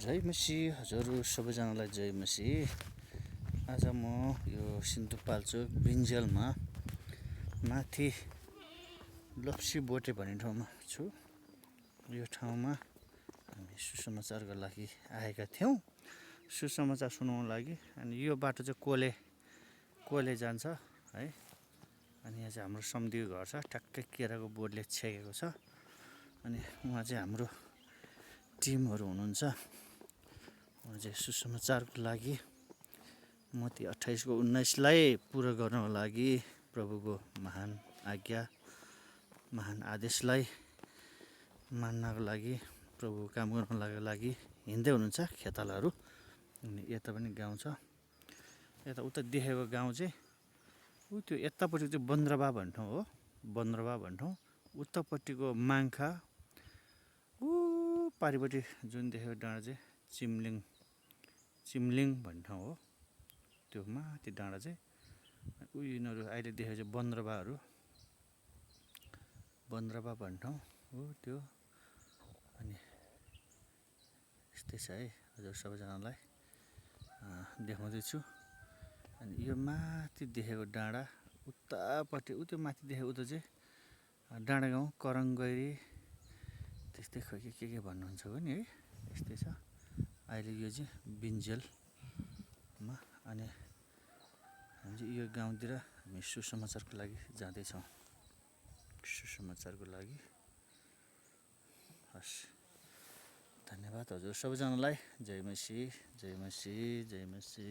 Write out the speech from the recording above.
जय मसी हजुर सबैजनालाई जय मसी। आज म यो सिन्धुपाल्चोक ब्रिन्जेलमा माथि लप्सी बोटे भन्ने ठाउँमा छु। यो ठाउँमा हामी सुसमाचारको लागि आएका थियौँ, सुसमाचार सुनाउन लागि। अनि यो बाटो चाहिँ कोले जान्छ है। अनि यहाँ चाहिँ हाम्रो सम्धिको घर छ, ठ्याक्कै केराको बोटले छेकेको छ। अनि उहाँ चाहिँ हाम्रो टिमहरू हुनुहुन्छ। उहाँ चाहिँ सुसमाचारको लागि मत्ती 28:19लाई पुरा गर्नको लागि प्रभुको महान आज्ञा, महान आदेशलाई मान्नको लागि, प्रभु काम गर्नको लागि हिँड्दै हुनुहुन्छ खेतालाहरू। अनि यता पनि गाउँ छ, यता उता देखेको गाउँ चाहिँ त्यो यतापट्टि चाहिँ बन्द्रबा भन्ने ठाउँ हो। बन्द्रबा भन्ने ठाउँ उतापट्टिको माङ्खा, ऊ पारिपट्टि जुन देखेको डाँडा चाहिँ चिम्लिङ भन्ने ठाउँ हो। त्यो माथि डाँडा चाहिँ यिनीहरू अहिले देखेको चाहिँ बन्द्रबा भन्ने ठाउँ हो त्यो। अनि यस्तै छ है हजुर सबैजनालाई देखाउँदैछु। अनि यो माथि देखेको डाँडा उतापट्टि त्यो माथि देखेको उता चाहिँ डाँडा गाउँ करङ्गैरी त्यस्तै खै के भन्नुहुन्छ भने है, यस्तै छ। अहिले यो चाहिँ ब्रिन्जेलमा। अनि हामी चाहिँ यो गाउँतिर हामी सुसमाचारको लागि जाँदैछौँ, सुसमाचारको लागि। हस्, धन्यवाद हजुर सबैजनालाई। जय मसी, जय मसी, जय मसी।